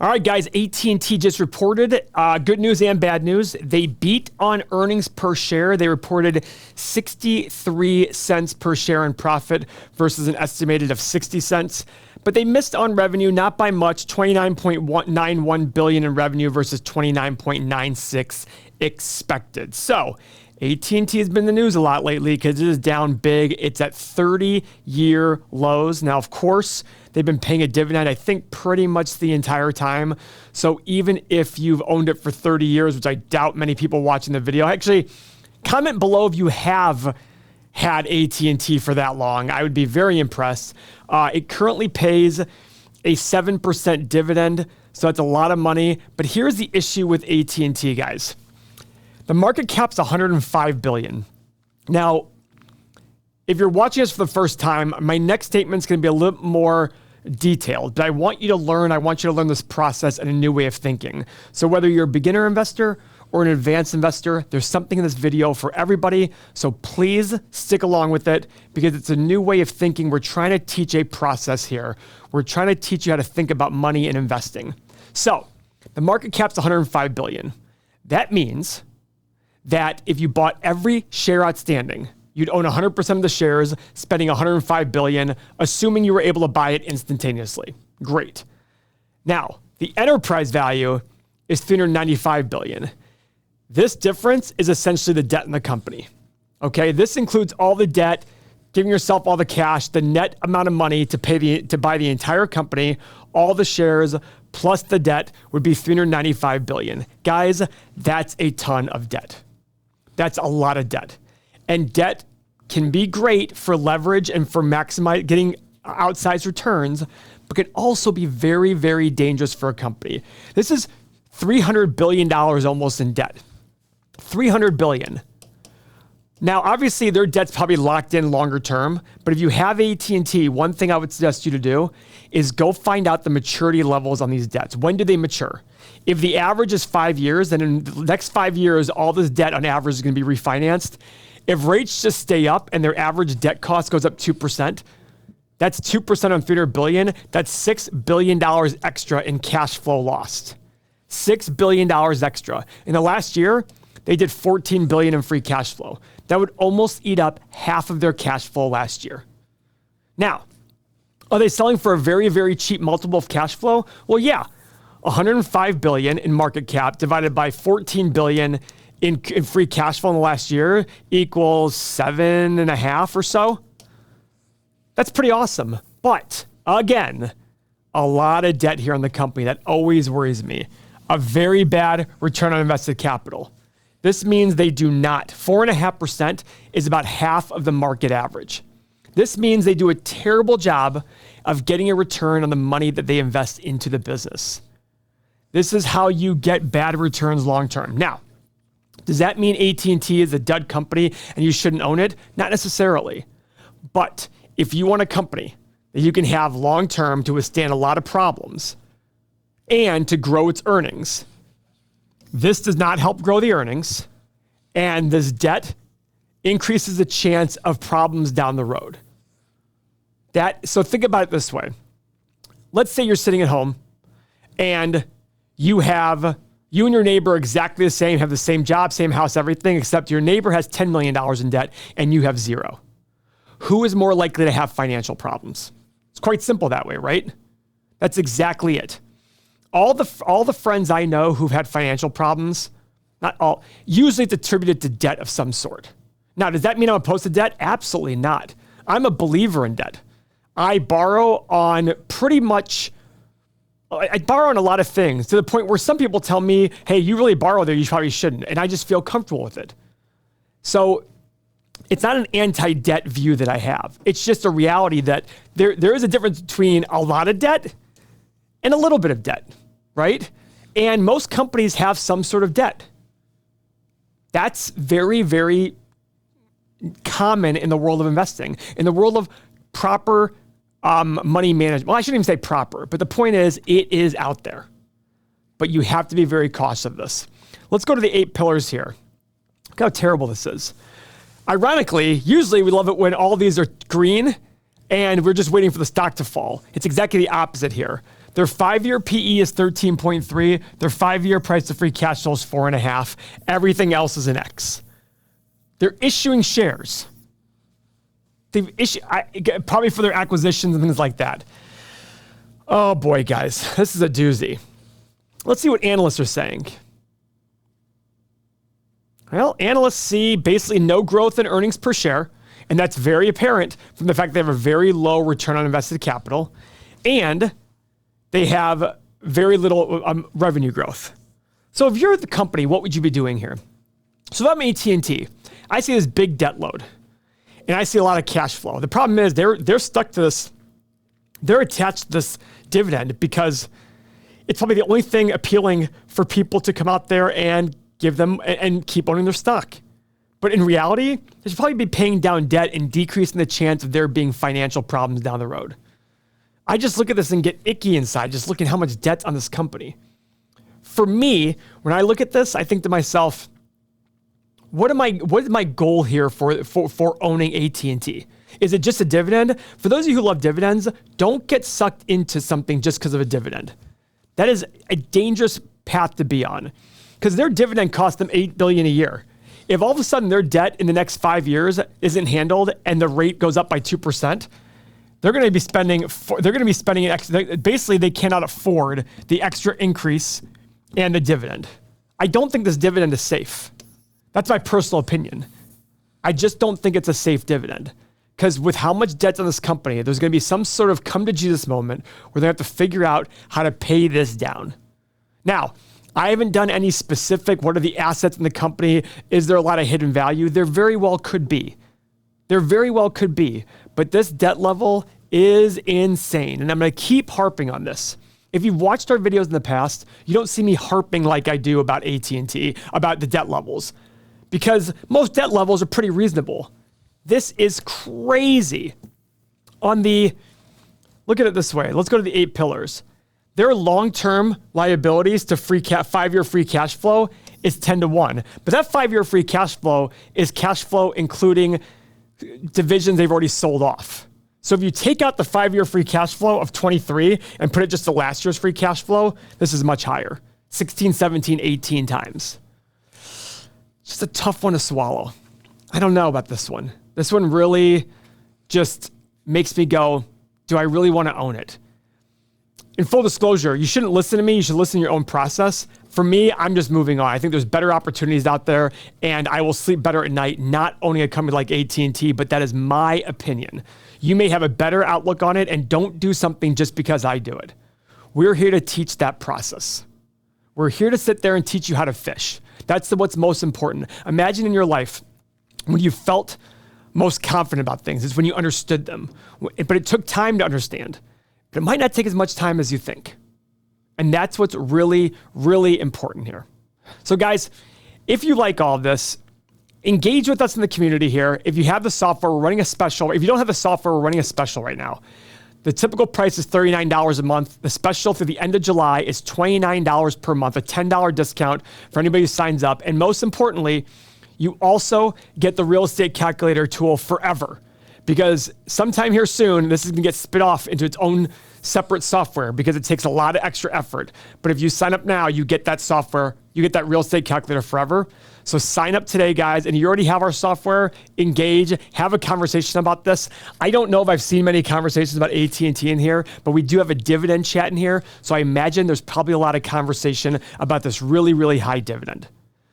All right, guys, AT&T just reported good news and bad news. They beat on earnings per share. They reported 63 cents per share in profit versus an estimated of 60 cents. But they missed on revenue, not by much, 29.91 billion in revenue versus 29.96 expected. So AT&T has been in the news a lot lately because it is down big. It's at 30-year lows. Now, of course, they've been paying a dividend, I think, pretty much the entire time. So even if you've owned it for 30 years, which I doubt many people watching the video, actually, comment below if you have had AT&T for that long. I would be very impressed. It currently pays a 7% dividend, so that's a lot of money. But here's the issue with AT&T, guys. The market cap's $105 billion. Now, if you're watching us for the first time, my next statement is going to be a little more detailed, but I want you to learn this process and a new way of thinking. So whether you're a beginner investor or an advanced investor, there's something in this video for everybody. So please stick along with it because it's a new way of thinking. We're trying to teach a process here. We're trying to teach you how to think about money and investing. So the market cap's $105 billion. That means that if you bought every share outstanding, you'd own 100% of the shares, spending $105 billion, assuming you were able to buy it instantaneously. Great. Now, the enterprise value is $395 billion. This difference is essentially the debt in the company. Okay, this includes all the debt, giving yourself all the cash, the net amount of money to buy the entire company, all the shares, plus the debt would be $395 billion. Guys, that's a ton of debt. That's a lot of debt. And debt can be great for leverage and for getting outsized returns, but can also be very, very dangerous for a company. This is $300 billion almost in debt. $300 billion. Now, obviously, their debt's probably locked in longer term, but if you have AT&T, one thing I would suggest you to do is go find out the maturity levels on these debts. When do they mature? If the average is 5 years, then in the next 5 years, all this debt on average is going to be refinanced. If rates just stay up and their average debt cost goes up 2%, that's 2% on $300 billion. That's $6 billion extra in cash flow lost. $6 billion extra. In the last year, they did $14 billion in free cash flow. That would almost eat up half of their cash flow last year. Now, are they selling for a very, very cheap multiple of cash flow? Well, yeah. $105 billion in market cap divided by $14 billion in free cash flow in the last year equals 7.5 or so. That's pretty awesome. But again, a lot of debt here on the company that always worries me. A very bad return on invested capital. This means they do not. 4.5% is about half of the market average. This means they do a terrible job of getting a return on the money that they invest into the business. This is how you get bad returns long-term. Now, does that mean AT&T is a dud company and you shouldn't own it? Not necessarily. But if you want a company that you can have long-term to withstand a lot of problems and to grow its earnings, this does not help grow the earnings, and this debt increases the chance of problems down the road. So think about it this way. Let's say you're sitting at home and you and your neighbor are exactly the same, have the same job, same house, everything, except your neighbor has $10 million in debt and you have zero. Who is more likely to have financial problems? It's quite simple that way, right? That's exactly it. All the friends I know who've had financial problems, not all, usually it's attributed to debt of some sort. Now, does that mean I'm opposed to debt? Absolutely not. I'm a believer in debt. I borrow on a lot of things to the point where some people tell me, hey, you really borrow there, you probably shouldn't. And I just feel comfortable with it. So it's not an anti-debt view that I have. It's just a reality that there is a difference between a lot of debt and a little bit of debt, right? And most companies have some sort of debt. That's very, very common in the world of investing. In the world of proper money management. Well, I shouldn't even say proper, but the point is it is out there. But you have to be very cautious of this. Let's go to the 8 pillars here. Look how terrible this is. Ironically, usually we love it when all these are green and we're just waiting for the stock to fall. It's exactly the opposite here. Their 5-year PE is 13.3. Their 5-year price to free cash flow is 4.5. Everything else is an X. They're issuing shares. They've issued probably for their acquisitions and things like that. Oh boy, guys, this is a doozy. Let's see what analysts are saying. Well, analysts see basically no growth in earnings per share, and that's very apparent from the fact they have a very low return on invested capital, and they have very little revenue growth. So if you're the company, what would you be doing here? So if I'm AT&T, I see this big debt load, and I see a lot of cash flow. The problem is they're stuck to this. They're attached to this dividend because it's probably the only thing appealing for people to come out there and give them and keep owning their stock. But in reality, they should probably be paying down debt and decreasing the chance of there being financial problems down the road. I just look at this and get icky inside, just looking at how much debt's on this company. For me, when I look at this, I think to myself, what is my goal here for owning AT&T? Is it just a dividend? For those of you who love dividends, don't get sucked into something just because of a dividend. That is a dangerous path to be on, because their dividend cost them $8 billion a year. If all of a sudden their debt in the next 5 years isn't handled and the rate goes up by 2%, they're going to be spending. An extra. Basically, they cannot afford the extra increase and the dividend. I don't think this dividend is safe. That's my personal opinion. I just don't think it's a safe dividend, because with how much debt's on this company, there's going to be some sort of come to Jesus moment where they have to figure out how to pay this down. Now, I haven't done any specific, what are the assets in the company? Is there a lot of hidden value? There very well could be. But this debt level is insane. And I'm going to keep harping on this. If you've watched our videos in the past, you don't see me harping like I do about AT&T, about the debt levels, because most debt levels are pretty reasonable. This is crazy. Look at it this way. Let's go to the 8 pillars. Their long-term liabilities to 5-year free cash flow is 10-1. But that 5-year free cash flow is cash flow including divisions they've already sold off. So if you take out the 5-year free cash flow of 23 and put it just to last year's free cash flow, this is much higher. 16, 17, 18 times. Just a tough one to swallow. I don't know about this one. This one really just makes me go, do I really want to own it? In full disclosure, you shouldn't listen to me. You should listen to your own process. For me, I'm just moving on. I think there's better opportunities out there, and I will sleep better at night not owning a company like AT&T, but that is my opinion. You may have a better outlook on it, and don't do something just because I do it. We're here to teach that process. We're here to sit there and teach you how to fish. That's what's most important. Imagine in your life when you felt most confident about things. It's when you understood them. But it took time to understand. But it might not take as much time as you think. And that's what's really, really important here. So guys, if you like all of this, engage with us in the community here. If you have the software, we're running a special. If you don't have the software, we're running a special right now. The typical price is $39 a month. The special through the end of July is $29 per month, a $10 discount for anybody who signs up. And most importantly, you also get the real estate calculator tool forever, because sometime here soon, this is going to get spit off into its own separate software because it takes a lot of extra effort. But if you sign up now, you get that software, you get that real estate calculator forever. So sign up today, guys, and you already have our software. Engage, have a conversation about this. I don't know if I've seen many conversations about AT&T in here, but we do have a dividend chat in here. So I imagine there's probably a lot of conversation about this really, really high dividend.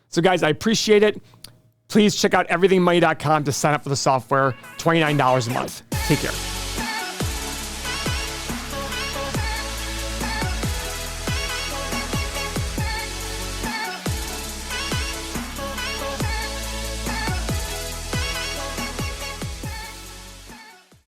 So guys, I appreciate it. Please check out everythingmoney.com to sign up for the software, $29 a month. Take care.